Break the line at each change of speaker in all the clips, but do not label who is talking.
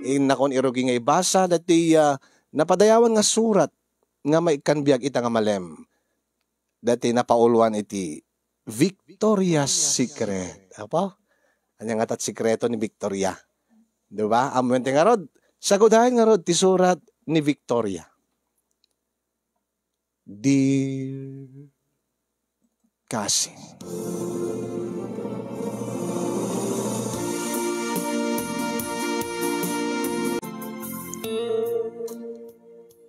nakon irogi nga ibasa dati napadayawan nga surat nga maikanbiag ita nga malem. Dati napauluan iti Victoria's Secret. Apa? Anya nga tat sikreto ni Victoria. Diba? Amuente nga rod. Sagudahin nga rod ti surat ni Victoria. Dear Cassie,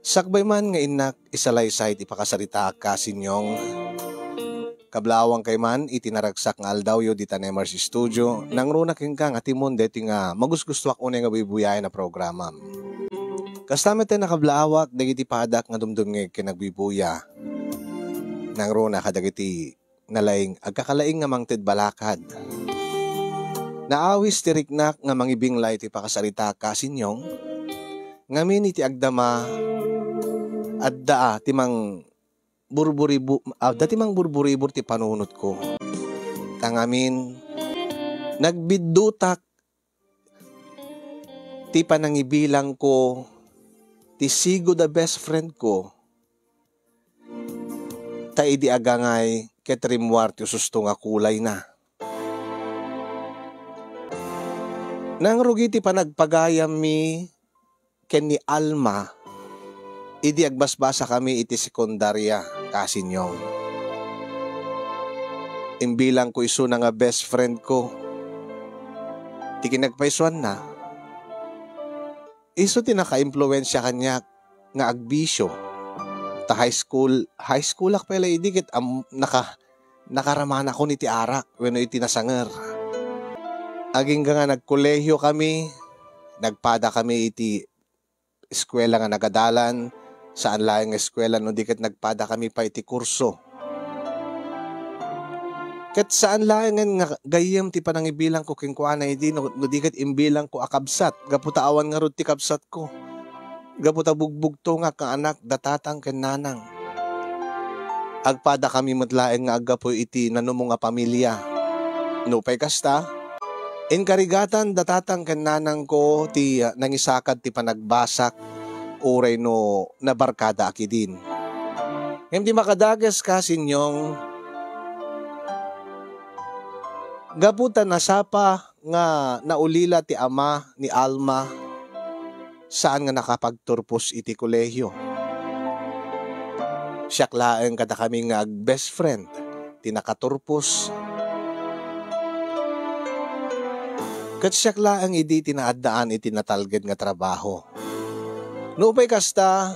sakbay man nga inak isalaysay ti pakasarita kasinyong kablawang kay man itinaragsak nga aldawyo di Tanemers Studio nang runa king kang atimon deti nga magusgustuak unay nga bibuyayan na programa. Kastamet tayo nakablawak dagiti padak nga dumdum nga kinagbibuya nang runa kadagiti nalaing agkakalaing nga mangted balakad. Naawis ti riknak nga mangibinglay ti pakasarita kasinyong ngamin iti agdama adda timang burburi-bur ti panunot ko. Tangamin nagbiddutak ti panangibilang ko ti sigo the best friend ko. Ta idi agangay ketrimwar ti susto nga kulay na. Nang rugi ti panagpagayam mi ken ni Alma idi agbasbasa kami iti sekundarya kasinyong. Imbilang ko iso na nga best friend ko. Ti kinagpaisuan na. Iso ti naka-impluensya kanya nga agbisyo. Ta high school ak pala idikit nakaramana ko ni ti arak wenno iti nasanger. Aging nga nagkolehyo kami, nagpada kami iti eskwela nga nagadalan, saan laing eskwela no dikit nagpada kami pa iti kurso. Ket saan laing nga gayem ti panangibilang ko king kuana idi no dikit imbilang ko akabsat, gaputa awan nga rod ti kabsat ko. Gaputa bugbugto nga ka anak datatang ken nanang. Agpada kami metlaeng nga aggapoy iti nanumo nga pamilya. No pay kasta, inkarigatan datatang ken nanang ko ti nangisakad ti panagbasak uray no nabarkada aki din. Hindi makadagas kasinyong gaputa nasapa nga naulila ti ama ni Alma saan nga nakapagturpos iti kolehyo. Siyak laeng kada kami nga best friend ti nakaturpos. Ket siyak laeng idi tinaaddaan iti natalged nga trabaho. Nupay kasta,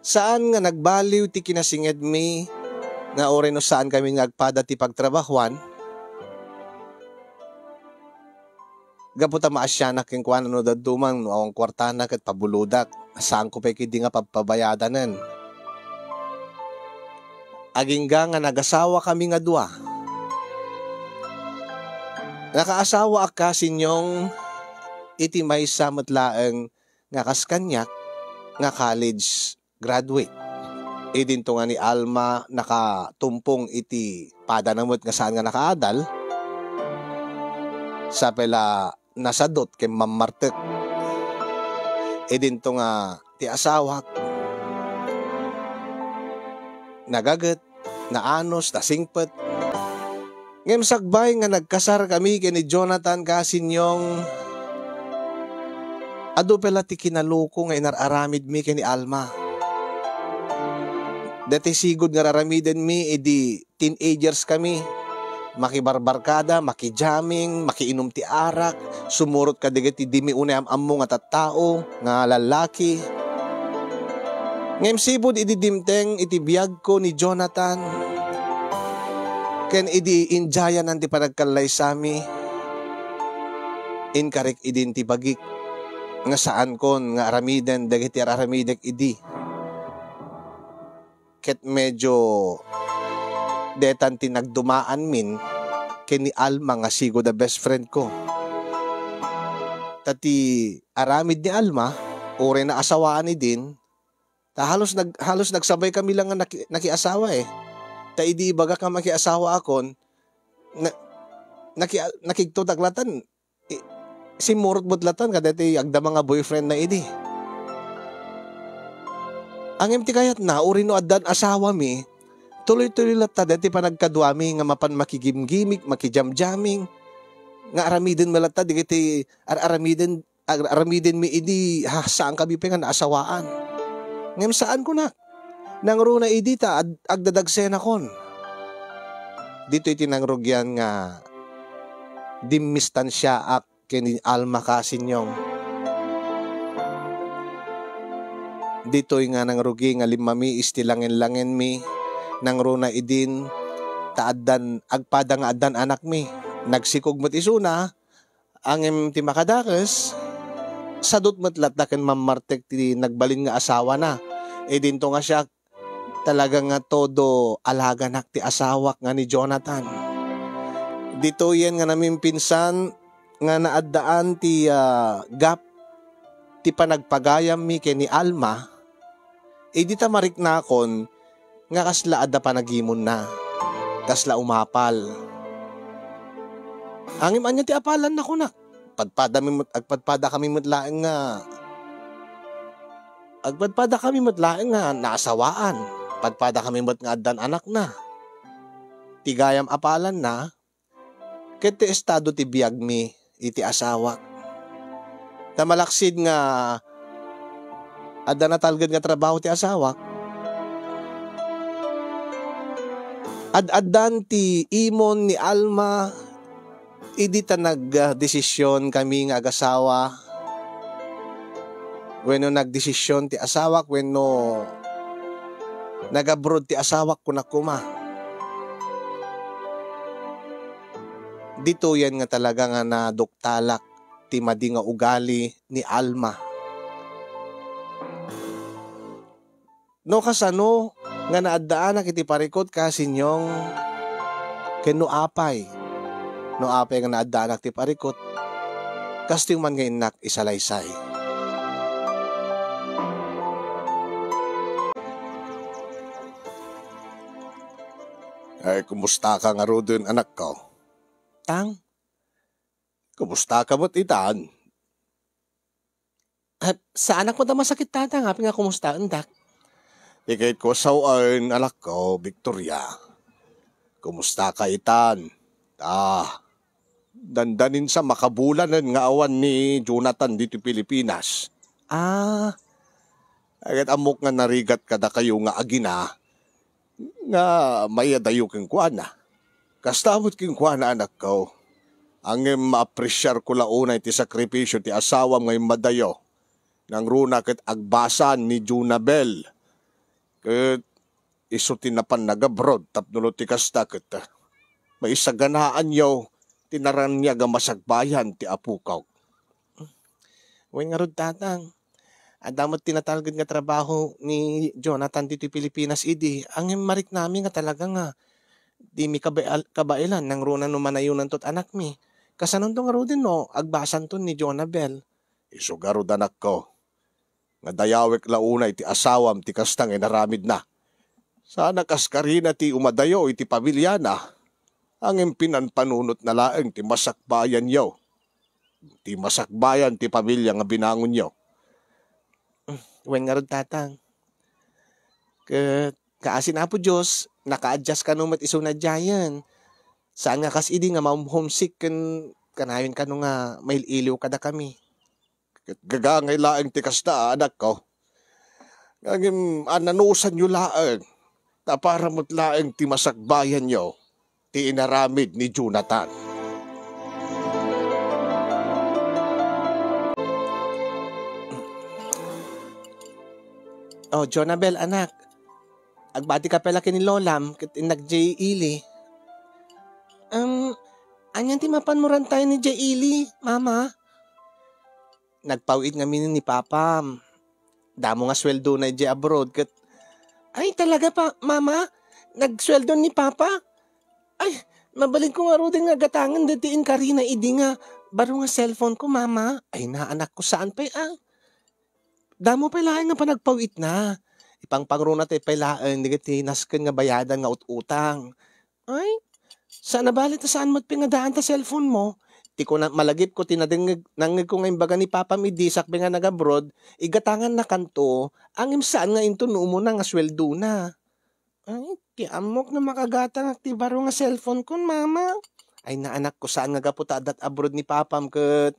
saan nga nagbaliw ti kinasinged mi nga oray no saan kami ngagpada ti pagtrabahuan, gaputa maasyanak king kuana no dadumang no awang kwartana ket pabuludak, saan ko pa'y kidi nga pagpabayadanan. Agingga nga nagasawa kami nga dua. Nakaasawa ak kasinyong iti maysa metlaeng nga kaskanyak nga college graduate. Idinto nga ni Alma nakatumpong iti padanamot nga saan nga nakaadal. Sa pela nasadot ken mammartek. Idinto nga ti asawak nagaget, naanos, nasingpet. Ngem sagbay nga nagkasar kami ken ni Jonathan kasinyong adu pala ti kinaluko nga inararamid mi ken ni Alma. Dati sigod nga raramiden mi idi teenagers kami. Makibarbarkada, makijaming, makiinom ti arak, sumurot ka digit ti dimi unay ammo nga tattao, nga lalaki. Ngem sibod idi dimteng iti biyag ko ni Jonathan. Ken idi injayan ang ti panagkalay sami. Inkarek idin ti bagik. Nga saan kon nga aramiden dagiti araramidek idi. Ket medyo detan ti nagdumaan min ken ni Alma nga sigo the best friend ko. Tati aramid ni Alma, ore na asawaan ni din. Ta halos nagsabay kami lang nga nakiasawa eh. Ta idi baga ka makiasawa akon nakigtutaglatan Simurot budlatan kadati agda mga boyfriend na idi. Ang empty kayat na uri no addan asawa mi, tuloy-tuloy lata dati pa nagkadwami nga mapan makigimgimik, makijamjaming, nga aramidin malata di kiti aramidin mi idi saan kami pa nga naasawaan. Ngem saan ko na? Nang runa idi ta agdadagsena kon. Dito itinangrugyan nga dimistansya ak kini alma kasinyong. Dito'y nga nang rugi nga limami istilangin-langin mi nang runa idin taaddan agpada nga addan anak mi. Nagsikog mo't isuna ang ti makadakas sadot mo't latdaken mamartek ti nagbalin nga asawa na. E dinto nga siya talaga nga todo alaga nak ti asawak nga ni Jonathan. Dito yan nga namin pinsan nga naaddaan ti gap ti panagpagayam mi kay ni Alma. E di ta mariknakon nga kasla adda panagimon na. Kasla umapal. Angim anya ti apalan na kunak. Agpadpada kami mutlaeng nga naasawaan. Padpada kami mut nga addan anak na. Tigayam apalan na. Ket ti estado ti biyag mi iti asawak. Tamalaksid nga adda na talged nga trabaho ti asawak. Addan ti imon ni Alma idi ta nagdesisyon kami nga agasawa. Wenno nagdesisyon ti asawak wenno nagabroad ti asawak kunakuma. Dito yan nga talaga nga naduktalak ti madi nga ugali ni Alma. No kasano nga naaddaan na kiti parikot kasinyong keno apay. No apay nga naaddaan ti parikot kasting man nga inak isalaysay. Ay, kumusta ka nga rodon anak ko? Tang? Kumusta ka mo't itan? Sa anak mo na masakit tatang, hapi nga kumusta andak? Ikait ko sawaan anak ko, Victoria. Kumusta ka itan? Dandanin sa makabulanan nga awan ni Jonathan dito Pilipinas. Agad amok nga narigat kada kayo nga agina nga mayadayo king kuana. Kastamot king kuana anak ko. Ang ma-appresyar ko launay ti sakripisyo ti asawa ngay madayo. Nang runa ket agbasan ni Junabel. Ket iso tinapan nagabrod tapnulo ti kasta ket maisaganaan yaw tinaran niya ga masagbayan ti apukaw. Wen nga rod tatang. Adamot tinatalged nga trabaho ni Jonathan dito Pilipinas idi. Ang marik namin nga talaga nga di mi kabailan nang runa no manayunan tot anak mi. Kasanon to nga ro din no, agbasan to ni Jonabel. Isugaro danak ko. Nga dayawek launay ti asawam ti kastang inaramid na. Sana kaskarina ti umadayo iti pamilya na. Ang pinanpanunot na laeng ti masakbayan yaw. Ti masakbayan ti pamilya nga binangon yaw. Wen nga rod tatang. Kaasin na po Diyos, naka-adjust ka numat iso na dyayan. Saan nga kas idi nga homesick kanayon ka nung nga may iliw kada kami. Gagangay laeng tikas na anak ko. Ngagim ananusan nyo laeng. Taparamot laeng ti masakbayan nyo. Ti inaramid ni Jonathan. Oh, Jonabel anak. Agbati ka pala kini Lolam ket nag-J Ili. Anyan ti mapanmuran tayo ni J Ili, mama. Nagpawid nga minin ni Papa. Damo nga sweldo na J abroad ket ay talaga pa, mama. Nagsweldo ni Papa. Ay, mabalik ko nga ro din nga gatangan datiin karina idi nga baro nga cellphone ko, mama. Ay naanak ko saan pa Damo pailaan nga pa nagpawit na. Ipangpangro na tayo pailaan, hindi ka tinaskan nga bayadan nga utang. Ay, sana balit na saan mo't pingadaan ta cellphone mo? Ti ko na malagip ko tinadengeg nangeg ko nga imbaga ni Papa mi di sakbe nga nag-abroad, igatangan na kanto, angim saan nga into no mo na nga sweldo na. Ay, ti amok na makagatang ti baro nga cellphone kon mama. Ay na anak ko saan nga gaputa dat abroad ni Papam ket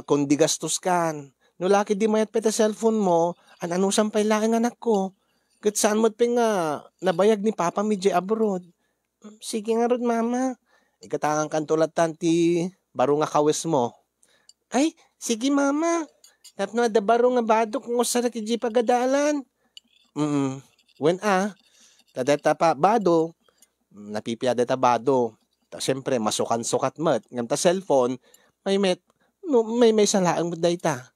kung di gastos kan. No laki di mayat peta cellphone mo, ano sampay laking anak ko. Ket saan mo't pe nga nabayag ni Papa mi di abroad. Sige nga rod mama. Ikatangan kan tulad tanti baro nga kawes mo. Ay, sige mama. Tapno da baro nga badok kung usa na kiji pagadalan. When tadeta pa bado, napipiyada ta bado. Ta siyempre masukan sukat mat. Ngam ta cellphone, may salaang mo dayta.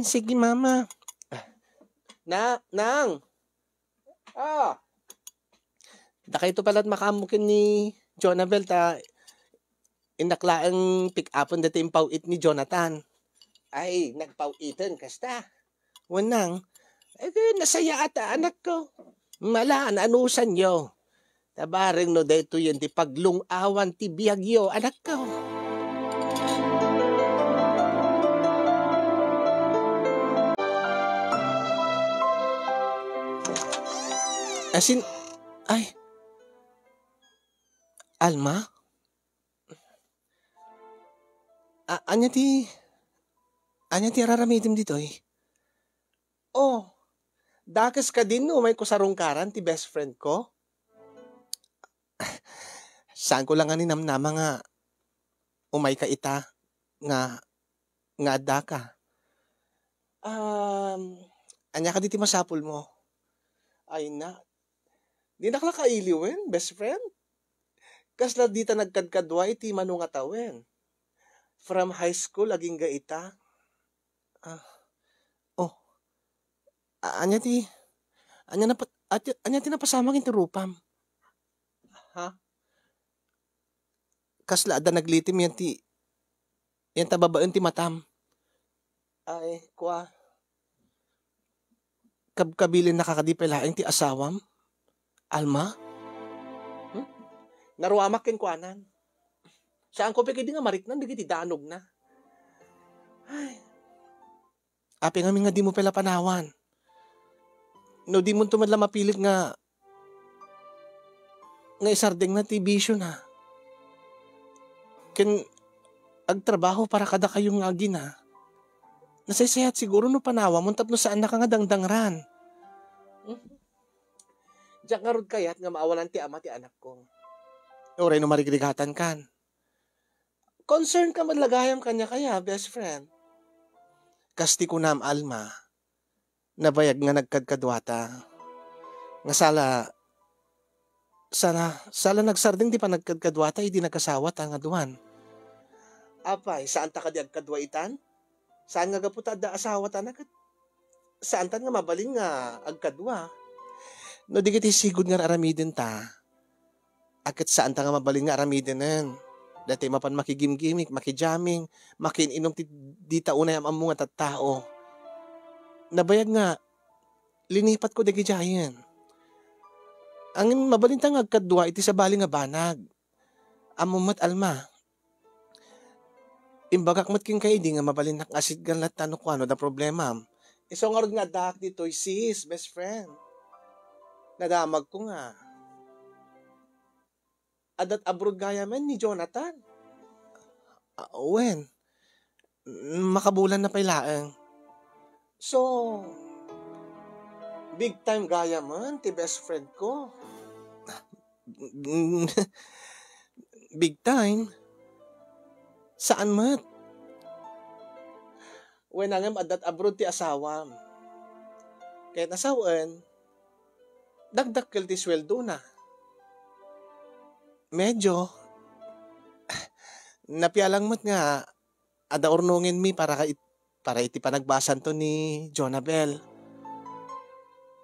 Sige mama. Nang. Daka ito pala't makamukin ni Jonabel ta inaklaang pick upon dati yung pauit ni Jonathan. Ay, nagpauitan kasta. Wanang, nasaya ata anak ko. Malaan, anusan yo. Tabaring no dito yun, di paglungawan ti biyagyo, anak ko. Asin, ay, Alma? Anya ti araramitim dito eh. Oh, dakas ka din no, may kusarungkaran ti best friend ko. Saan ko lang namnama nga umay ka ita nga adda ka. Anya ka diti masapul mo. Ay na. Di nakalakailiwen, best friend. Kasla dita nagkadkadwa iti manunga tawen. From high school aging gaita. Anya ti napasamang iti rupam. Ha? Kasla ada naglitim yan tababaen ti matam. Ay, kwa. Kabkabilin nakakadipelaing ti asawam. Alma? Naruamak ken kuanan. Saan ko peke di nga mariknan, di kiti danog na. Ay. Api nga di mo pala panawan. No di mo tumadla mapilit nga isardeng na ti bisyo na. Ken agtrabaho para kada kayong nga agina. Nasaysayat siguro no panawa mo tapno saan na ka nga dangdangran. Diyak nga rod kayat nga maawalan ti ama ti anak ko. Oray no marigrigatan kan. Concern ka madlagayam kanya kaya, best friend. Kasti ko nam Alma, nabayag nga nagkadkadwata. Nga sala nagsarding di pa nagkadkadwata, hindi nagkasawat ang aduan. Apay, saan ta ka di agkadwaitan? Saan nga gaputa da asawat anak? Saan ta nga mabaling nga agkadwa? No di kiti sigod nga aramidin ta. Akit saan ta nga mabaling nga aramidinen. Dati mapan makigimgimik, makijaming, makininom di taunay ang mga tattao. Nabayag nga, linipat ko dagi jayan. Ang mabalintang agkadwa iti sa bali nga banag. Amumat Alma. Imbagak mat king kayo di nga mabalintak asid gan lahat ko ano da problema. Iso nga nga dak dito sis, best friend. Nadamag ko nga. Adat abroad gaya man ni Jonathan. When? Makabulan na pailaang. So, big time gaya man, ti best friend ko. Big time? Saan mat? When angam adat abroad ti asawam. Kaya nasawan, dagdakkel ti sweldo na. Medyo, napialang mat nga, ada urnungin mi para iti panagbasan to ni Jonabel.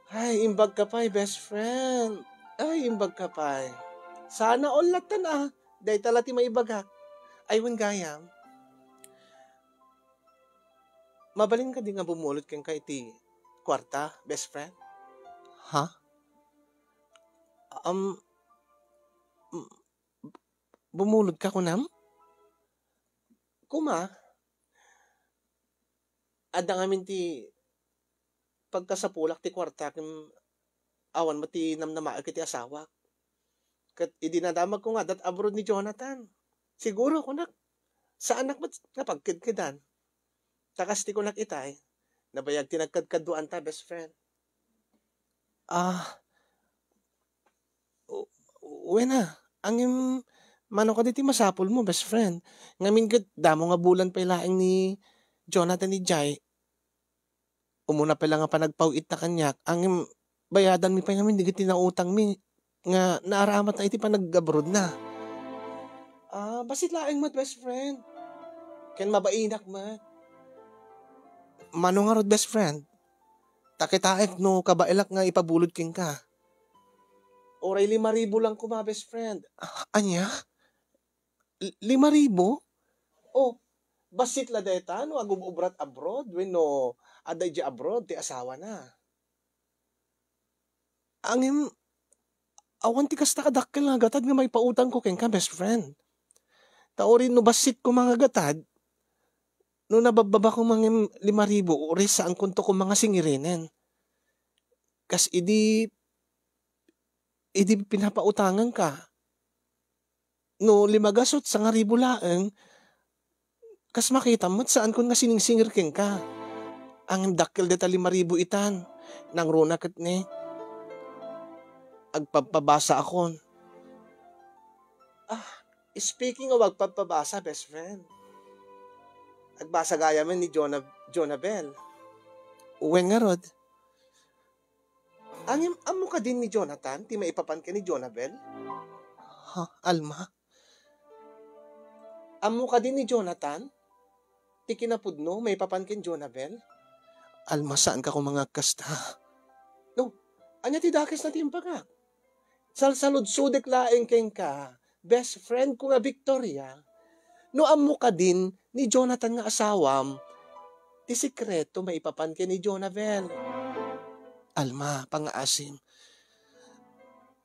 Ay, imbag ka pa, best friend. Ay, imbag ka pa. Sana all latan Day talati maibagak. Ay, wan gayam. Mabalin ka din nga bumulot kang ka iti kwarta, best friend? Ha? Bumulod ka kunam? kuma, adda ngamin ti pagkasapulak ti kwarta kem awan mo ti namnama iti asawa. Kat idinadamag ko nga dat abroad ni Jonathan. Siguro ko sa anak mo nga pagkidkidan. Takas ti ko itay, nabayag ti nagkadkaduan ta, best friend. Wena, angim mano ka diti masapul mo, best friend. Ngamin kat damo nga bulan pa ilaing ni Jonathan ni Jai. Umuna pa lang nga panagpawit na kanyak. Angim bayadan mi pa ngamin digit tinautang mi nga naaramat na iti pa nag-abroad na. Basit laing mat, best friend. Ken mabainak mat. Mano nga rod, best friend? Takitaek no kabailak nga ipabulod king ka. Oray 5,000 lang ko, mga best friend. Anya? 5,000? Oh, basit la deta no agumubrat abroad when no aday di abroad ti asawa na. Angim awan ti kasta kadakkel nga gatad nga may pautang ko ken ka, best friend. Taorin no basit ko mga gatad no nabababa ko mga 5,000 uri saan kunto ko mga singirinen. Kas idi pinapautangan ka. No 5 sa nga ribo laeng, kas makita mo saan kun nga siningsingir ken ka. Ang dakkel deta 5,000 itan. Nang runa kat ni agpapabasa akon. Speaking of agpapabasa, best friend. Agbasa gaya man ni Jonabel. Uwen nga rod. Amo ka din ni Jonathan? Ti maipapan ka ni Jonabel? Alma? Amo ka din ni Jonathan? Ti kinapudno, maipapan ka ni Jonabel? Alma, saan ka kung mga kasta? No, anya ti dakes na timpagak. Salsaludsudek laeng ken ka, best friend ko nga Victoria. No amo ka din ni Jonathan nga asawam, ti sikreto maipapan ka ni Jonabel. Alma, pangaasim.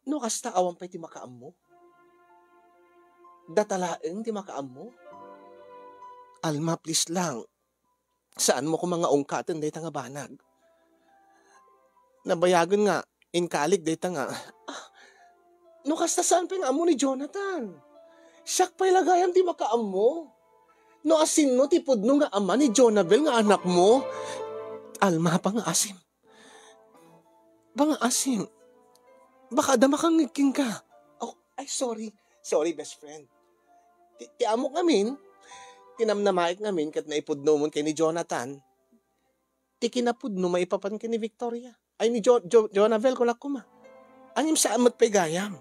No kasta awan pa ti makaam mo? Datalaeng ti makaam mo? Alma, please lang. Saan mo ko mga ungkatan dayta nga banag? Nabayagan nga, inkalig dayta nga. No kasta saan pa nga amo ni Jonathan? Siyak pa'y lagayam ti makaam mo. No asin no ti pudno nga ama ni Jonabel nga anak mo. Alma, pangaasim. Pangaasim. Baka damakang ngigking ka. Oh, ay sorry. Sorry, best friend. Ti amo ngamin, tinamnamaik ngamin kat naipudno mo kay ni Jonathan, ti kinapudno maipapan kay ni Victoria. Ay ni Jonabel ko lakuma. Anyim sa amat pa'y gayam.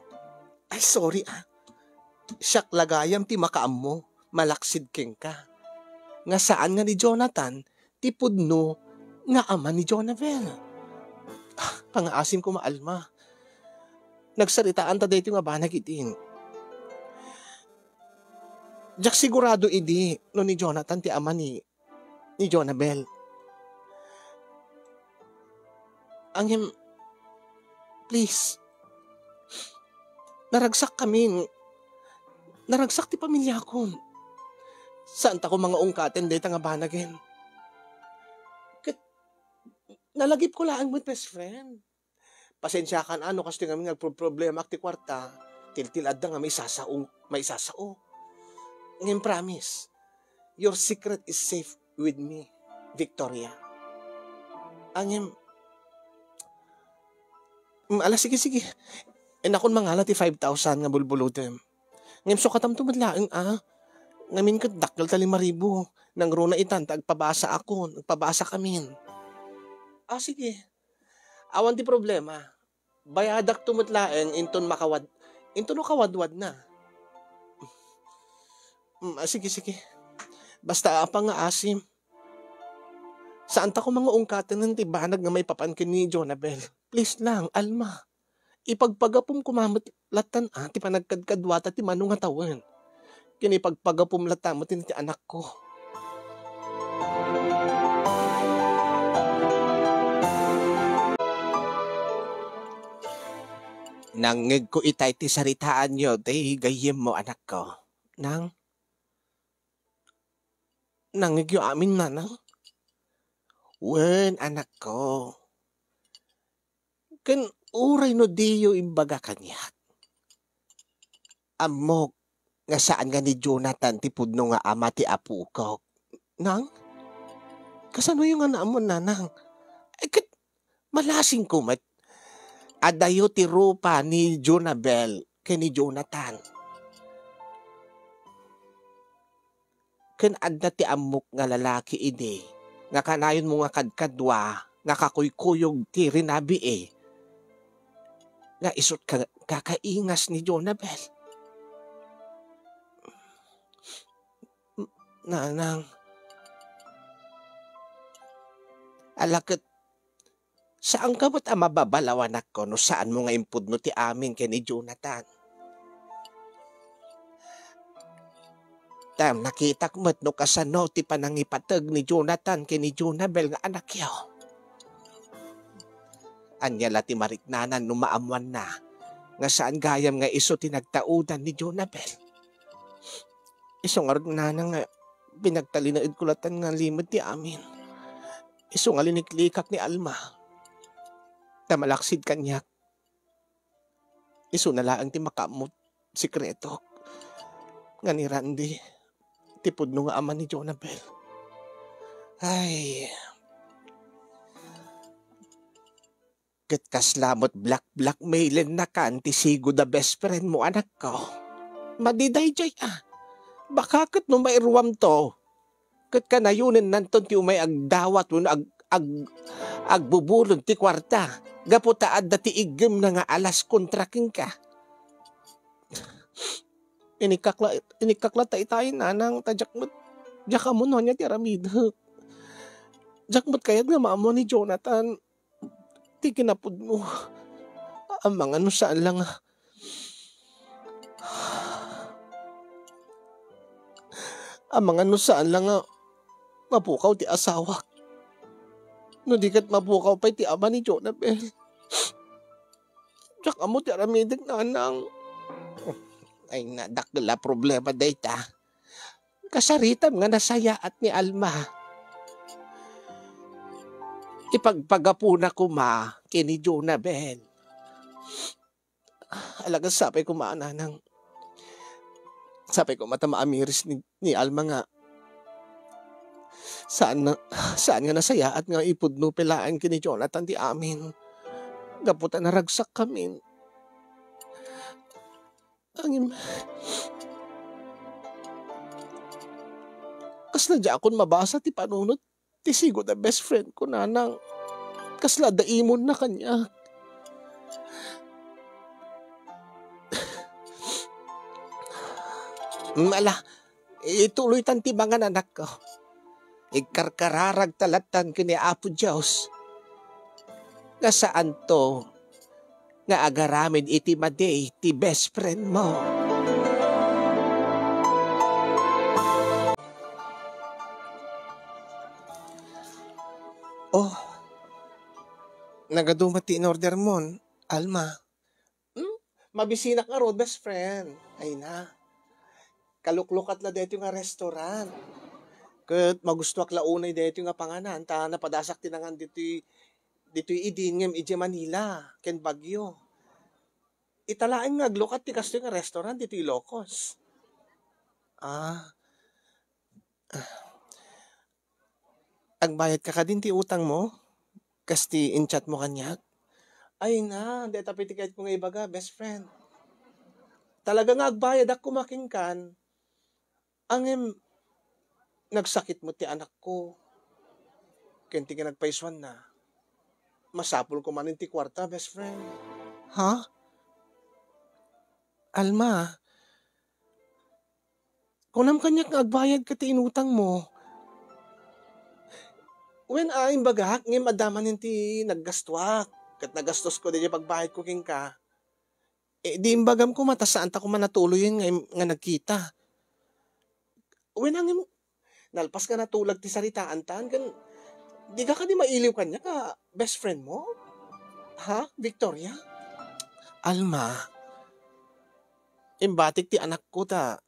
Ay sorry Siyak lagayam ti makaam mo. Malaksid king ka. Nga saan nga ni Jonathan, ti pudno nga ama ni Jonabel. Pangaasim ko maalma. Nagsaritaan ta dito nga banag itin. Jak sigurado idi no ni Jonathan ti ama ni Jonabel. Angem, please. Naragsak kami. Naragsak ti pamilya ko. Saan ta ko mga ungkaten dito nga banagin? Nalagip ko lang mo, best friend. Pasensya kan kasi nga nagproblema ti kwarta. Tiltilad na nga may sasao. Ngayon promise, your secret is safe with me, Victoria. Angem, sige. Nakon mangala ti 5,000 nga bulbulutem. Ngayon so katam tumadlaeng ngamin kat dakkel ta 5,000. Nang runa itan, tagpabasa ako, nagpabasa kamin. Sige. Awan ti problema. Bayadak tumutlaeng inton no kawadwad na. Sige. Basta apang nga asim. Saan ta ko mga ungkatan ng tibanag nga may papankin ni Jonabel? Please lang, Alma. Ipagpagapom kumamot latan ti panagkadkadwata ti manong nga tawen. Kinipagpagapom latan mo ti anak ko. Nangig ko itay ti saritaan nyo, day gayem mo anak ko. Nangigyo amin nanang. Wen anak ko. Ken uray no diyo imbaga kanya. Amok nga saan nga ni Jonathan ti pudno nga ama ti apu ko. Nang? Kasano yung anak mo nanang? Ay kat malasing ko mat. Adayo ti rupa ni Jonabel ken ni Jonathan. Ken adda ti amok nga lalaki ide. Nga kanayon mo nga kadkadwa. Nga kakuykuyog ti rinabi Nga isot kakaingas ni Jonabel. Nanang. Alakit. Saan ka ba't mababalawan ako no saan mo nga impudno ti amin ken ni Jonathan? Tam nakita ko no kasano ti panangipatag ni Jonathan ken ni Jonabel nga anak yaw. Anyala ti mariknanan no maamuan na nga saan gayam nga iso ti nagtaudan ni Jonabel. Iso nga nanang nga pinagtalinaid kulatan nga limit ti amin. Iso nga liniklikak ni Alma. Tamalaksid kanyak. Iso na laang ti makamot sikreto. Nga ni Randy. Tipod no nga ama ni Jonabel. Ay. Ket kaslamot blackmailen na kan ti sigo da best friend mo anak ko. Madiday jay Baka ket no mairuam to. Ket kanayunen nanton ti umay agdawat mo agbubulon ti kwarta. Gaputaad da ti igem na nga alas kontraking ka. Inikakla tayo nanang tajakmat. Jaka mo no niya ti aramidhak. Jakmat kayat nga maamo ni Jonathan. Ti kinapod mo. Ang mga no saan lang ang mga no saan lang mapukaw ti asawa. No di kat mapukaw pa ti ama ni Jonabel. Tsaka mo ti aramidag nanang. Ay nadakla problema dayta. Kasaritam nga nasaya at ni Alma. Ipagpagapuna ko kini Jonabel. Alaga sapay ko nanang. Sapay ko mata maamiris ni Alma nga. Saan nga nasaya at nga ipudno pelaan kini Jonathan di amin. Gaputan na ragsak kami. Angin. Kasla di akon mabasa ti panunot. Ti sigo da best friend ko nanang. Kasla da imon na kanya. Mala, ituloy tan ti mga anak ko. Ikarkararag talatan kini Apo Diyos. Nga saan to nga agaramin iti maday ti best friend mo. Oh, nagadumati in order mo, Alma. Mabisina ka ro, best friend. Ay na. Kaluklukat la dito nga restaurant. Kat magustuak launay dito nga panganan. Ta napadasak tinangan dito idingem ije Manila. Ken Bagyo. Italain nga aglukat ti kasto nga restaurant dito Ilocos. Agbayad ka din ti utang mo? Kasti in-chat mo kanyak? Ay na, deta pitikait ko nga ibaga, best friend. Talaga nga agbayad ako makingkan. Angem, nagsakit mo ti anak ko. Kenti ka nagpaiswan na. Masapol ko man ti kwarta, best friend. Ha? Alma, kunam kanyak nga agbayad ka ti inutang mo. When aing bagak, ngem adaman ti naggastwak. Kat nagastos ko din yung pagbayad ko king ka. Di imbagam ko matasaan ta ko man natuloy yun nga nagkita. When angem, nalpas ka natulag ti saritaan taan, kan, di ka di mailiw kanya ka best friend mo? Ha, Victoria? Alma, imbatik ti anak ko ta.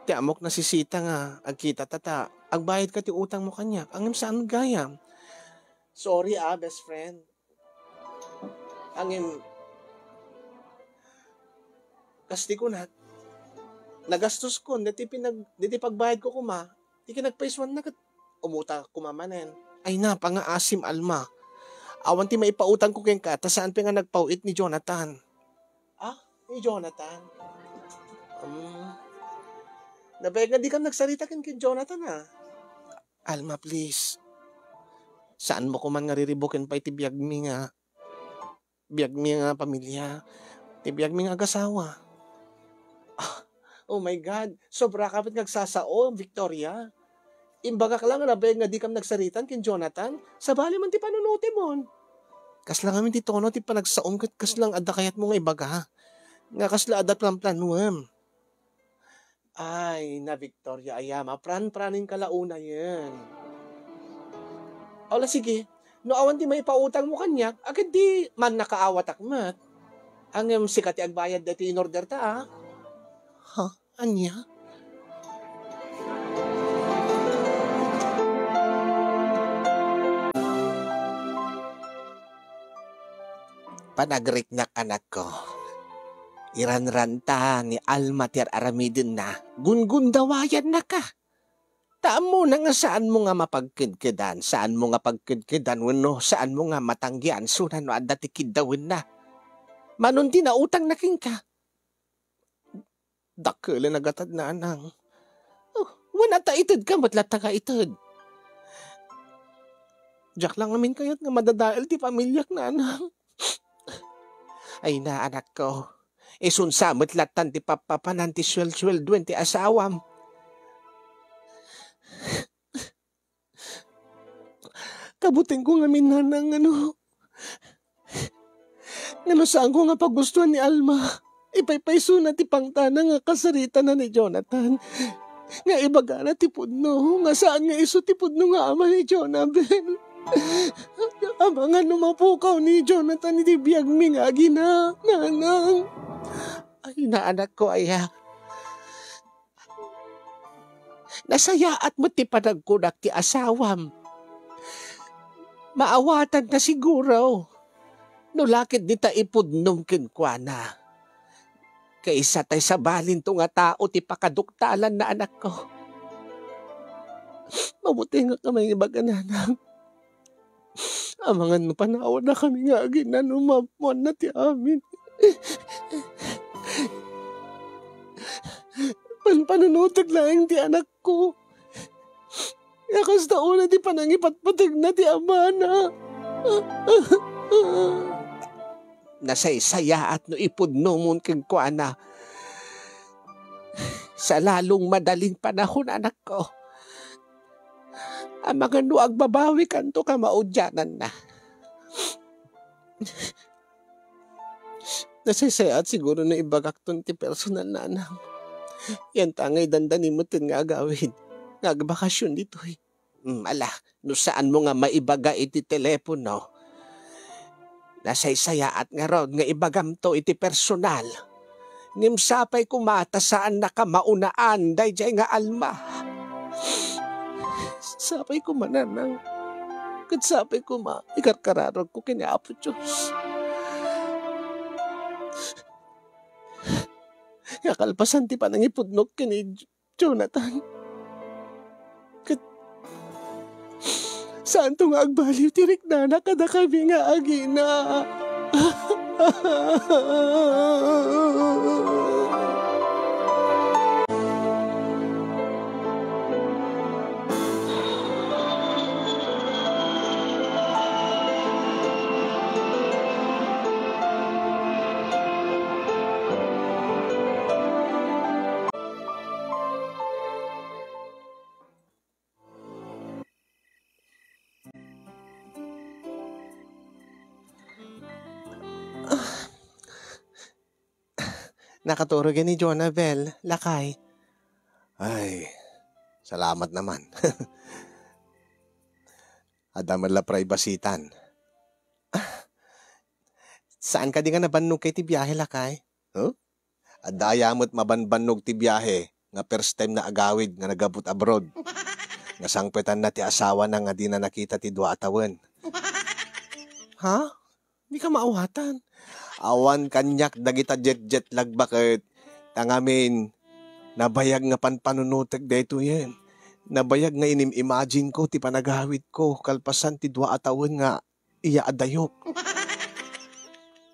Ti amok nasisita nga, agkita tata, agbayad ka ti utang mo kanya, angim saan gayam. Sorry best friend. Angim, kasti ko na, nagastos ko, diti pagbayad ko kuma, di kinagpaiswan na umuta kumamanen. Ay na, pangaasim alma. Awan ti maipautang ko keng ka, ta saan pa nga nagpauit ni Jonathan? Ni Jonathan? Nabay nga di ka nagsarita kay Jonathan Alma, please. Saan mo ko man nga riribukin pa iti biyag mi nga pamilya. Iti biyag mi nga agasawa. Oh my God, sobra kapit nagsasao, Victoria. Imbaga ka lang nabay nga di ka nagsaritan kay Jonathan. Sabali man ti panunuti mon. Kaslang kami ti tono ti panagsaom kat kaslang adda kayat mo nga ibaga. Nga kasla adat plan-planuam. Ay, na Victoria, ayama, pran-pranin kalauna yan. Ola, sige, no awan di may pautang mo kanyak, agad di man nakaawat akmat. Ang sikat agbayad dati in order ta, Anya? Panagrik-nak anak ko. Iranranta ni Alma tiar aramidin na, gungundawayan na ka. Taam mo na nga saan mo nga mapagkidkidan, saan mo nga pagkidkidan, wano, saan mo nga matanggian, sunan no adda ti kidawin na. Manon di na utang na king ka. Dakila nagatad na anang. Wana ta itid ka, matlat ka itid. Diyak lang amin kayat nga madadael ti pamilyak na anang. Ay na anak ko. Isunsamot latan ti papapanan ti swel-swel ti asawam. Kabuting ko nga minanang saan ko nga pagustuhan ni Alma. Ipaypayso na ti pangtana nga kasarita na ni Jonathan. Nga ibaga na ti pudno. Nga saan nga iso ti pudno nga ama ni Jonabel. Abangan numapukaw ni Jonathan iti biyag mi nga gina. Nanang. Ay na anak ko nasaya at mo ti panagkunak ti asawam. Maawatan na siguro. No lakit di ta ipudnom kinkwana. Kaisa tay sa balin to nga tao ti pakaduktalan na anak ko. Mabuti nga kamay ibagananang. Amangan mo panawan na kami nga ginanumamon na ti amin. Panpanunutag lang ti anak ko. Yakas taon na ti panangipatpatag na ti amana. Nasaysaya at no ipudno mon keng kuana. Sa lalong madaling panahon anak ko. Ang mga nuag babawi kanto ka maudyanan na. Nasaysaya at siguro na ibagak ton ti personal na anak. Yan tangay dandanin mo tin nga agawin. Nga bakasyon dito Ala, no saan mo nga maibaga iti telepono. Nasaysaya at nga ron nga ibagam to iti personal. Nimsapay kumata saan nakamaunaan day jay nga Alma. Sapay ko mananang. Katsapay ko ikarkararag ko kiniapo Diyos. Kakalpasan ti panangipudnok kini Jonathan. Saan to nga agbaliw tirik na kada kami nga agina. Nakaturo ni Jonabel, lakay. Ay, salamat naman. Adaman la pribasitan. Saan ka di nga nabannog kay ti biyahe, lakay? Adaya mo't mabanbanog ti biyahe. nga first time na agawid nga nagabot abroad. Nga sangpetan na ti asawa na nga di na nakita ti dua atawan. Ha? Di ka maawatan. Awan kanyak dagita jet-jet lag bakit. Tangamin, nabayag nga panpanunutag dito yan. Nabayag nga imagine ko ti panagawid ko kalpasan ti dua atawan nga iya adayok.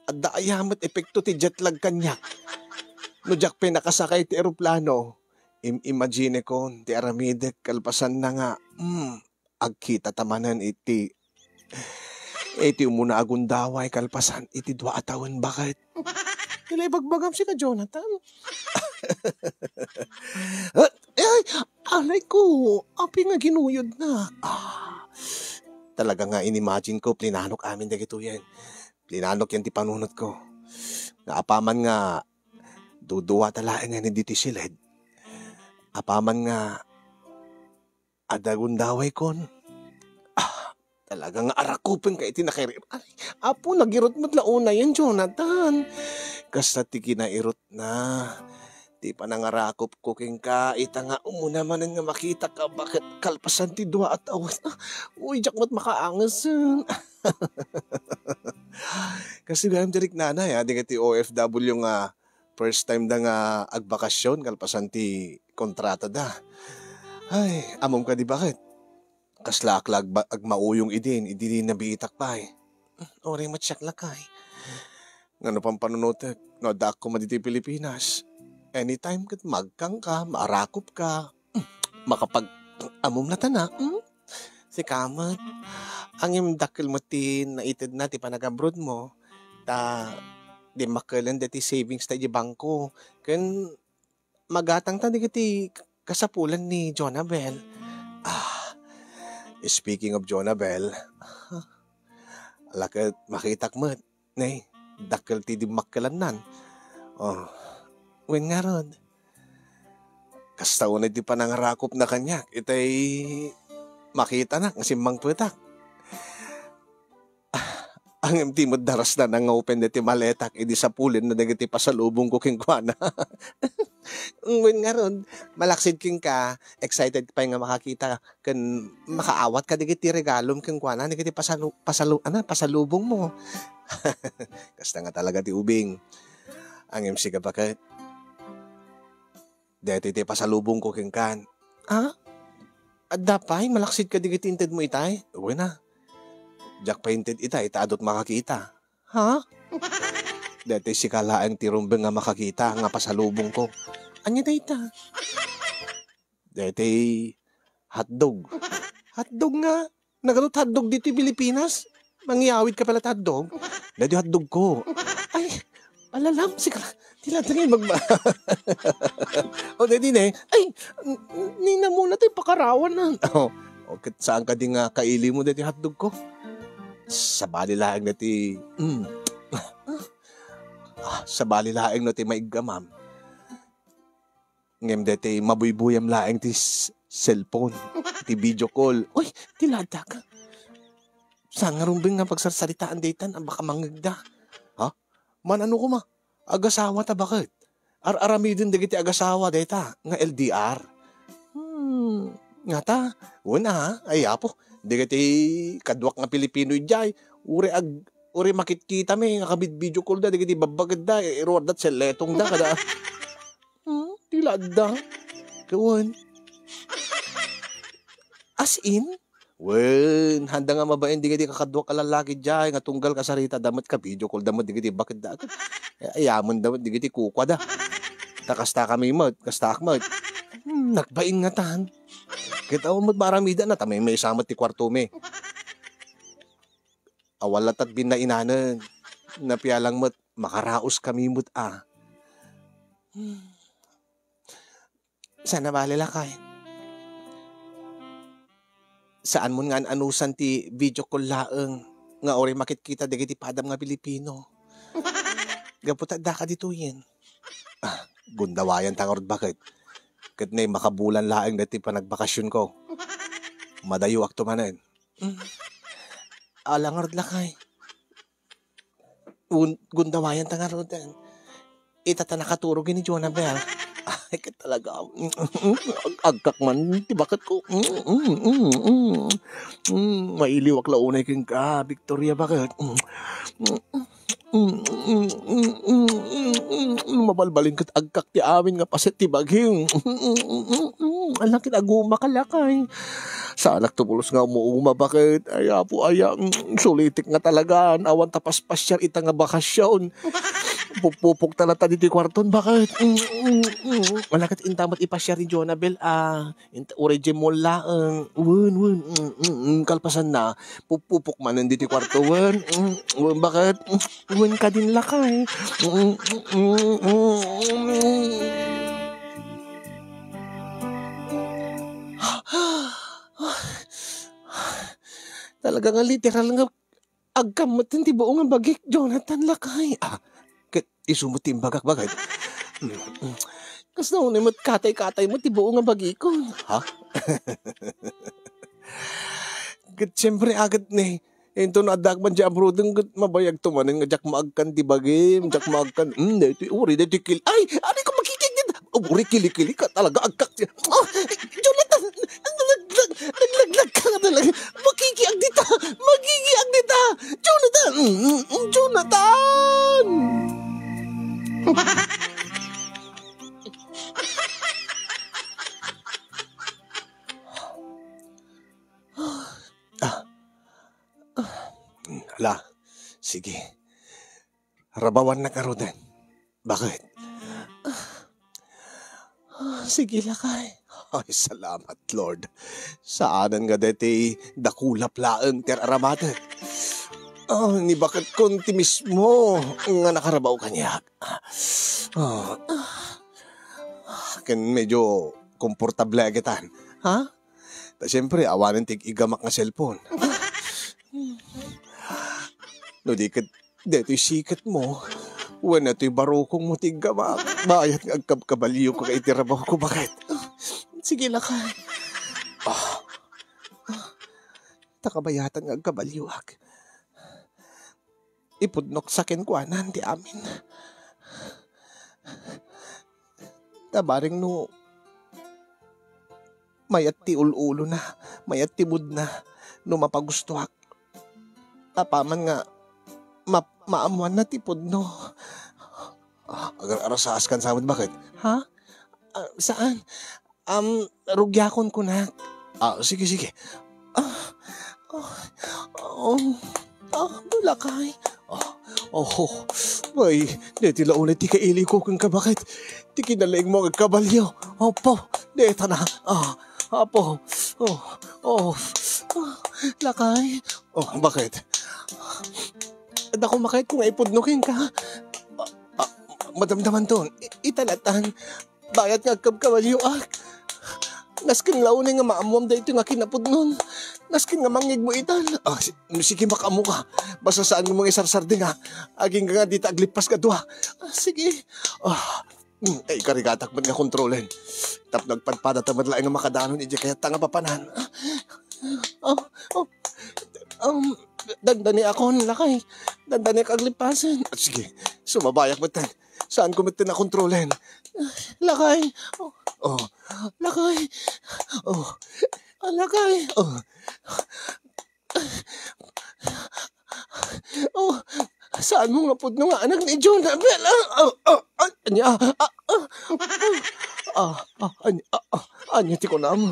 Adda ayamat epekto ti jet lag kanyak. No jak nakasakay ti eroplano. Imagine ko, ti aramidek, kalpasan na nga, agkita tamanan iti umuna agundaway, kalpasan iti dua atawan, bakit? Kilay bagbagam si ka, Jonathan. Ay, alay ko, api nga ginuyod na. Talaga nga inimagine ko, plinanok amin na gito yan. Plinanok yan ti panunot ko. Naapaman nga, duduwa talaga nga ni diti silid. Apaman nga, adagundaway kon. Talagang arakupin ka iti nakirim. Ay, apo, nagirot mo't launa yan, Jonathan. Kasta ti kinairot na. Di pa nangarakop ko king ka. Ita nga, umuna manan nga makita ka. Bakit kalpasan ti dua at awas. Uy, jak mo't makaangasan. Kasi gayam dirik nanay, di ka ti OFW nga first time da nga agbakasyon, kalpasan ti kontrata da. Ay, amom ka di bakit? Kaslaklag ag mauyong idin nabiitak pa eh. Ori matsyak lakay. Ngano pang panunotek, no dak ko maditi Pilipinas. Anytime kat magkang ka, maarakop ka, makapag amom na tana. Si kamat, ang imdakil mo ti naitid na ti panag-abroad mo, di makalan dati savings tayo di bangko. Kan magatang ta di kasapulan ni Jonabel. Speaking of Jonabel, alakat makitak mo, nay, dakil ti di makalan nan. Wen nga ron. Kasta unay di pa nangarakop na kanya, itay makita na, kasi mangputak. Ang empty mo daras na nang open na ti maletak, edi sa pulin na nagati pasalubong ko king kuana. When nga ron, malaksid king ka, excited pa nga makakita, kan makaawat ka digiti regalom king kuana, nagati pasalubong mo. Kasta nga talaga ti ubing. Ang MC ka bakit? Dito ti pasalubong ko king kan. Adda pa'y malaksid ka digiti inted mo itay? Uwi na. Jack painted ita adot makakita. Ha? Dati si kalaang tirumbeng nga makakita nga pasalubong ko. Anya da ita? Dati hotdog. Hotdog nga. Nagalot hotdog dito Pilipinas. Mangyawid ka pala hotdog. Dati hotdog ko. Ay, alalam si kala. Tilatangin magba. O dati na ay, nina muna tayo pakarawan na. Saan ka din nga kaili mo dati hotdog ko? Sa balilaang na ti sa balilaang na ti maigamam ngem deti mabuybuyam laeng ti cellphone ti video call. Uy, tilada ka saan nga rumbing nga pagsarsaritaan daytan ang baka mangagda. Manano ko ma agasawa ta bakit aramidin dagiti agasawa dayta nga LDR. Nga ta una ay apo digiti kadwak nga Pilipino ijay, uri makitkita mi, nga kabid video call da, digiti babagad da, iruwad dat seletong da, kada. Tilad da. Kawan. As in? Wen, handa nga mabain, digiti kakadwak ka lalaki ijay, nga tunggal ka sarita, damat ka video call, damat digiti bakit da. Ayaman damat, digiti kukwa da. Takasta kami mat, kasta akmat. Nagbain nga tahan. Kita mo maramida na tamay may samat ti kwarto me. Awalat at binainanan. Napialang mo't makaraos kami mo't Sana balila kay. Saan mo nga anusan ti video call laeng nga ori makikita digiti padam nga Pilipino. Gaputa da ka dito yin. Gundawayan tangorod bakit? Kat na makabulan laeng dati pa nagbakasyon ko. Madayo akto manen. Alangard lakay. Gundawayan tangarod. Itata nakaturog ni Jonabel. Ay, ka talaga. Agkak man, ti bakit ko. Mailiwak launay king ka, Victoria, bakit? Mabalbalin kat agkak ti amin nga paset ti baging. Alang kinaguma kalakay. Sa anak tumulos nga umuuma, bakit? Ay, apo, aya, sulitik nga talaga. Awan tapas pasyar ita nga bakasyon. Pupupok talata dito yung kwarton, bakit? Malakit intamat ipasyar ni Jonabel, origin mo laang, kalpasan na, pupupok man nandito yung kwarto, bakit? Ka din lakay. Talaga nga literal nga agkamot hindi buong ang bagik, Jonathan lakay. Isumutim bagak bagay. Kas na unay mo't katay-katay mo, tibuo nga bagikon. Ha? Siyempre agad ni. Ito na adak man dyan brodeng mabayag tumanin nga jak maagkan di bagim, jak maagkan. Dito uri, dito kil. Ay, ano ko makikig din. Uri kili-kili ka talaga agkak. Jonathan, naglaglag ka nga talaga. Makikiag dita. Jonathan. Jonathan. Hala, sige. Rabawan na karodan. Bakit? Sige lakay. Ay, salamat, Lord. Saanan nga deti dakulap laeng teraramate. Ni bakit konti mismo nga nakarabaw kanya. Kan medyo komportable agitan. Ha? Ta siyempre, awanan tig igamak nga cellphone. No, deto'y sikat mo. Wala to'y barukong mo tig gamak. Bayat nga agkabaliyo ko kay tirabaw ko. Bakit? Sige lakay. Takabayatan nga agkabaliyo ak. Ipudnok sa kenkwanan di amin. Tabaring no mayat ti ulo na, mayat ti bud na, no mapagustuhak. Tapaman nga maamuan na ti pudno. Arasaas kan samad, bakit? Ha? Saan? Rugyakon ko na. Sige. Bulakay. Ay, deti laulit ti kaili ko kung kabakit. Ti kinalaing mo ang kabalyo. Opo, deta na. Apo. Lakay. Bakit? Dako makait kung ipudnukin ka. Madamdaman to. Italatan. Bayat nga kabalyo Naskin launin nga maamuam da ito nga kinapudnon. Naskin nga mangig mo itan. Sige makamu ka. Basta saan mo mga isarsar din ha. Aging nga dita aglipas ka doha. Sige. Ay karigatak man nga kontrolen. Tap nagpadpada tamad laing nga makadanon iji kaya tanga papanan. Dandani ako lakay. Dandani ka aglipasan. Sige. Sumabayak mo tan. Saan ko matin na kontrolen? Lakay. Lakay. Lakay. Saan mo nga pudno nga anak ni Jonabel? Anya ti ko na mo.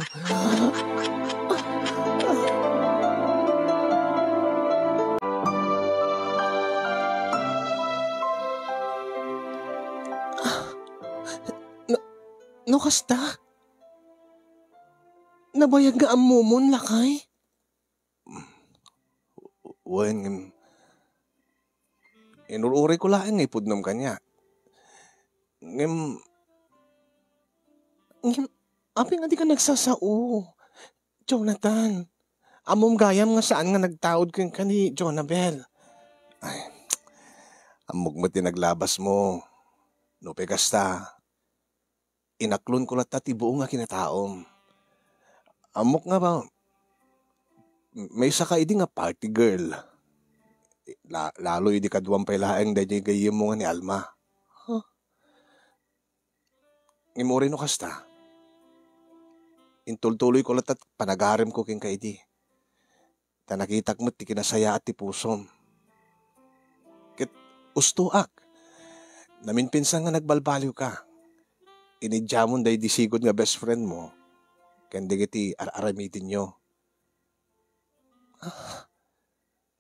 No kasta? Nabayag nga ang mumon, lakay? Wen, inururi ko lang nga ipudnom kanya. Api nga di ka nagsasao. Jonathan, amom gayam nga saan nga nagtaod ko ka ni Jonabel. Ay, amog mo tinaglabas mo. No pekasta. Inaklon ko lang tatibuo nga kinataom. Amok nga ba, may saka idi nga party girl. Lalo idi kaduwang pailaang da gayim mo nga ni Alma. ngimuri no kasta. Intultuloy ko latat panagarim ko king kaidi. Ta nakitak mo't ti kinasaya at ti pusom. Ket ustuak. Namin pinsan nga nagbalbaliw ka. Inidjamon day disigod nga best friend mo. Kendi kiti aramitin nyo.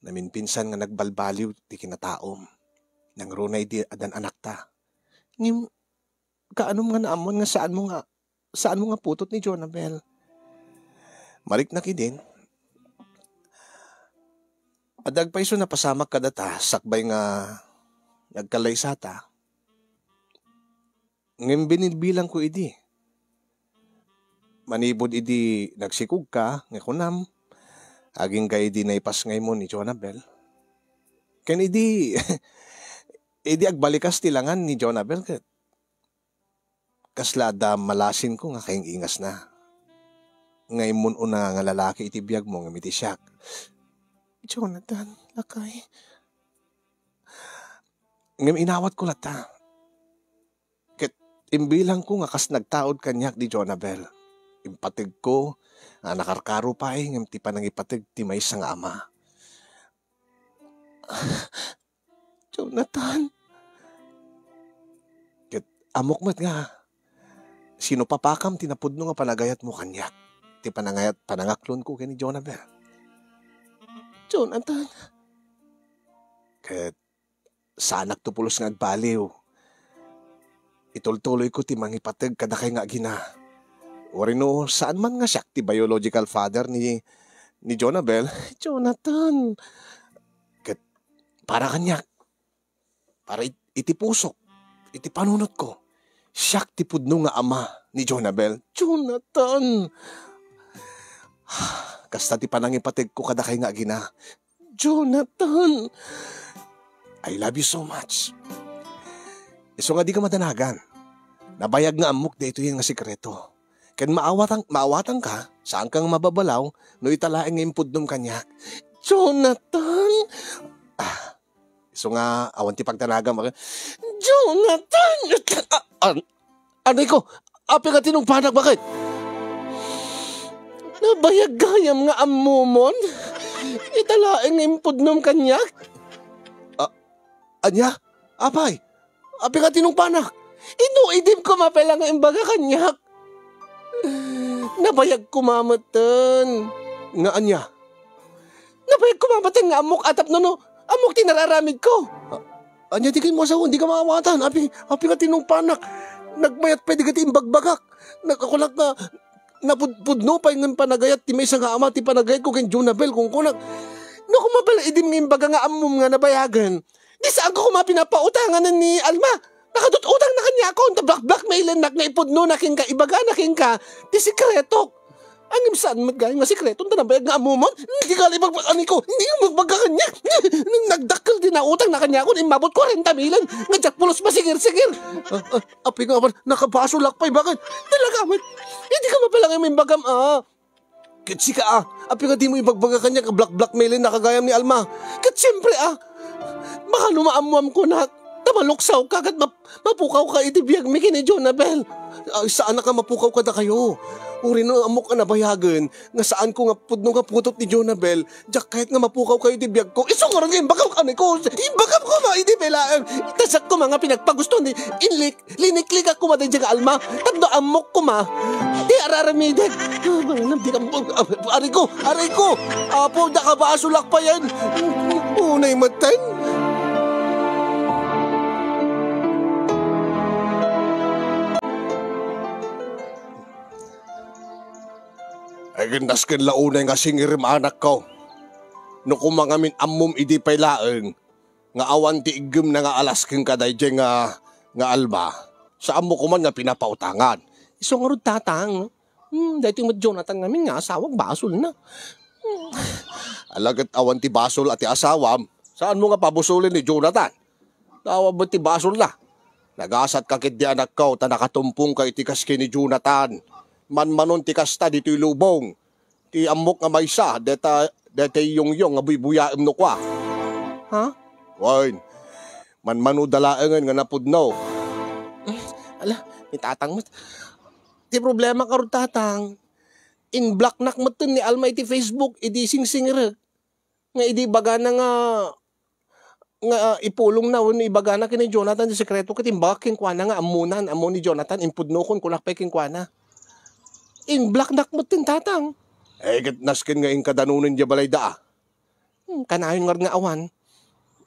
Namin pinsan nga nagbalbaliw ti kinataom. Nang runay di adan anak ta. Ngim, kaanom nga naamon nga saan mo nga putot ni Jonabel. Malik na kidin. Adag pa iso na pasamak kadata, sakbay nga nagkalay sata. Ngim binibilang ko idi. Manibod idi nagsikug ka, nga kunam. Aging kay idi na ipas ngay mo ni Jonabel. Ken idi, idi agbalikas tilangan ni Jonabel ket. Kaslada malasin ko nga kayong ingas na. Ngay mun una nga lalaki iti biyag mo nga miti siyak. Jonathan, lakay. Ngam inawat ko lata. Ket imbilang ko nga kas nagtaod kanyak di Jonabel. Impatig ko, nakarkaro pa ngam ti panang ipatig ti may sang ama. Jonathan. Ket amok mat nga. Sino papakam tinapudno nga panagayat mo kanyak. Ti panangaklon ko kini Jonabel. Jonathan. Ket sanak tupulos nga agbaliw. Itultuloy ko ti mangipateg kada kay nga gina. Orino saan man nga siya ti biological father ni Jonabel. Jonathan. Ket para kanyak. Para iti pusok. Iti panunot ko. Siya ti pudno nga ama ni Jonabel. Jonathan. Kasta ti panangipateg ko kada kay nga gina. Jonathan. I love you so much. Iso nga di ka madanagan. Nabayag nga amok dito yung nga sikreto. Ken maawatan ka, saan kang mababalaw, no italaeng nga impudnom kanyak. Jonathan. Iso nga, awan ti pagtanagan. Jonathan. Anay ko, api ka tinungpanak, bakit? Nabayag gayam nga amumon. Italaeng nga impudnom kanyak. Anya? Apay? Api ka tinungpanak. Inuidim ko mapela nga imbaga kanyak. Nabayag kumamatan. Nga anya? Nabayag kumamatan nga amok atap no. Amok tinararamid ko. Anya di kayo mo asawa, hindi ka maawatan. Api ka tinungpanak. Nagmayat pwede ka timbagbagak. Nakakulak na napudpudno pa yung panagayat. Ti may isang ama ti panagayat ko kay Jonabel kung kunak. No kumapala idim ng imbaga nga amom nga nabayagan. Di saan ko pinapautangan ni Alma. Nakadut-utang na kanya ako. Black mailan na nga ipudno na king ka. Ibaga na king ka. Di sikreto. Angim saan magay nga sikreto. Tanabayag nga amumon. Hindi ka libag ko. Hindi yung magbaga kanya. Nagdakal din na utang na kanya ako. Imabot 40 milan. Nga pulos masigir-sigir. Api nga man. Nakabaso lakpay. Bakit? Talaga man. Hindi ka mapalang yung imbagam. Kitsi ka Api nga di mo ibagbaga kanya. Black mailan na kagayam ni Alma. Kat siyempre baka lumaamuam ko na tamaluksaw ka kat mapukaw ka itibiyag mi kini Jonabel. Saan na ka mapukaw ka na kayo? Uri no amok ka nabayagan nga saan ko nga pudno nga putot ni Jonabel. Diyak kahit nga mapukaw kayo itibiyag ko. Iso nga rin yung bakaw ka ko. Ibagam ko ma itibilaan. Tasak ko mga pinagpagusto ni liniklik ako matay dyan Alma. Tagdo amok ko ma. Di araramideg. Aray ko. Apo da ka ba asulak pa yan? Unay matan. Ay gandas ken launay nga singirim anak ko. No kumangamin ammom idi paylaeng nga awan ti igem na nga alas ken kaday nga Alma. Sa ammo ko man nga pinapautangan. Iso nga rod tatang. Dahil mo Jonathan ngamin nga asawang basol na. Alagat awan ti basol at ti asawam. Saan mo nga pabusulin ni Jonathan? Tawa ba ti basol na? Nagasat kakit di anak ko ta nakatumpong ka itikas ni Jonathan. Manmanon ti kasta dito'y lubong. Ti amok nga maysa, deta yung nga buy-buyaim no kwa. Ha? Wain, manmano dalaengan nga napudno.
Ala,
Itatang mo. Ti problema karon tatang. In block nak mo ni Alma iti Facebook, idi sing-singre. Nga idi baga na nga ipulong na wano ibaga na kini Jonathan di sekreto ket imbak king kuana nga amunan amo ni Jonathan impudno kon kulak pa king kuana. In block nak mo tin tatang. Ket nasken nga ing kadanunen di balay da. Kanayon nga awan.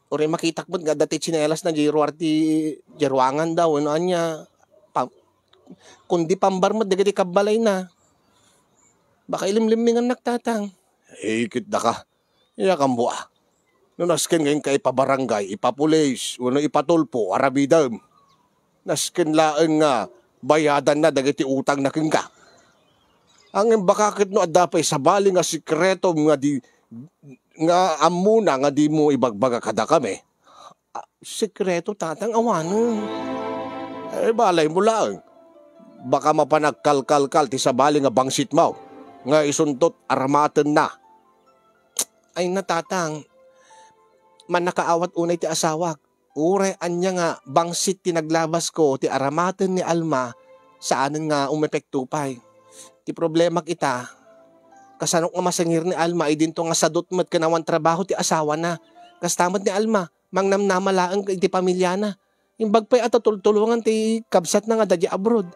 Ore makitak mo nga dati tsinelas na jiro arti jeruangan daw ano anya. Kundi pambar mo dagiti kabalay na. Baka ilimlimingan nagtatang. Ket da ka. Iya kang buwa. No nasken ngayon ka ipabarangay, ipapulis, uno ipatulpo, arabidam. Nasken laeng nga bayadan na dagiti utang na king ka. Ang bakakit no adapay sa bali nga sikreto nga di nga amuna nga di mo ibagbaga kada kami. Sikreto tatang awanon. Balay mo lang. Baka mapanagkalkalkal ti sa bali nga bangsit mo. Nga isuntot armaten na. Ay natatang. Man nakaawat unay ti asawak. Ure anya nga bangsit ti naglabas ko ti aramaten ni Alma saanen nga umepekto pay. Ti problema kita, kasanok nga masangir ni Alma ay dinto nga sadot met kanawan trabaho ti asawa na. Kastamad ni Alma, mangnamnamalaang ti pamilya na. Imbag pa'y atatultulungan ti kabsat na nga dadya abroad.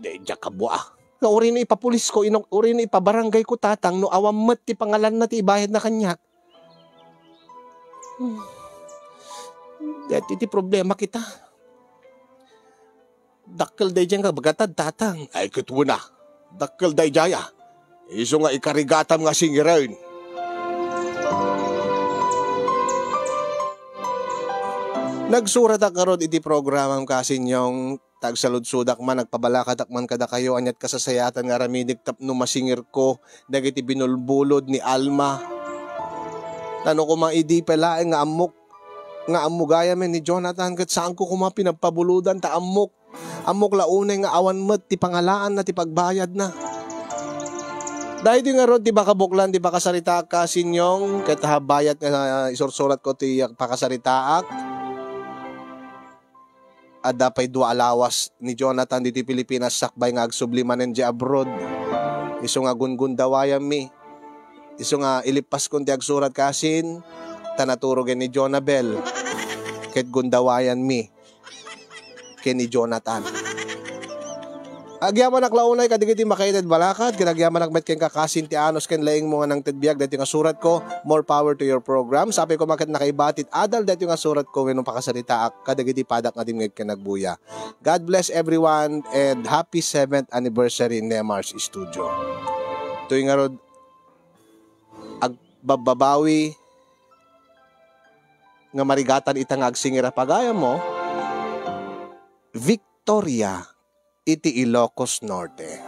Dadya kabwa. Nga uri na ipapulis ko, uri na ipabarangay ko tatang no awam met ti pangalan na ti ibayad na kanyak. Dati ti problema kita. Dakkel day dyan ka bagatad tatang. Ay kutwo na. Dakkel day jaya. Iso nga ikarigatam nga singirin. Nagsurat akarod iti programam kasin yung tagsaludsudak man nagpabalakat man kada kayo anyat kasasayatan nga ramidig tapno masingir ko dagiti binulbulod ni Alma. Tano ko maidi palaeng nga amok nga amugaya men ni Jonathan ket saan ko kuma pinagpabuludan ta amok. Amok launay nga awan met ti pangalaan na ti pagbayad na. Dahil di nga rod di ba kabuklan di ba kasarita ka sinyong ket habayat nga isursurat ko ti pakasaritaak. Ada pay dua alawas ni Jonathan diti Pilipinas sakbay nga agsublimanen di abroad. Isu nga gungun dawayam mi. Isu nga ilipas kon ti agsurat kasin tanaturogen ni Jonabel ket gundawayan mi ken ni Jonathan. Agyaman naklaunay kadigiti makaited balakat kinagyaman nakmet ken kakasin ti anos ken laing mo nga nang tedbiag dati nga surat ko more power to your program. Sabi ko maket nakaibatit adal dati nga surat ko wenno pakasarita ak kadigiti padak nga dimngeg ken nagbuya. God bless everyone and happy 7th anniversary Nemars Studio. Tuig nga rod agbababawi nga marigatan itang agsingira pagaya mo Victoria iti Ilocos Norte.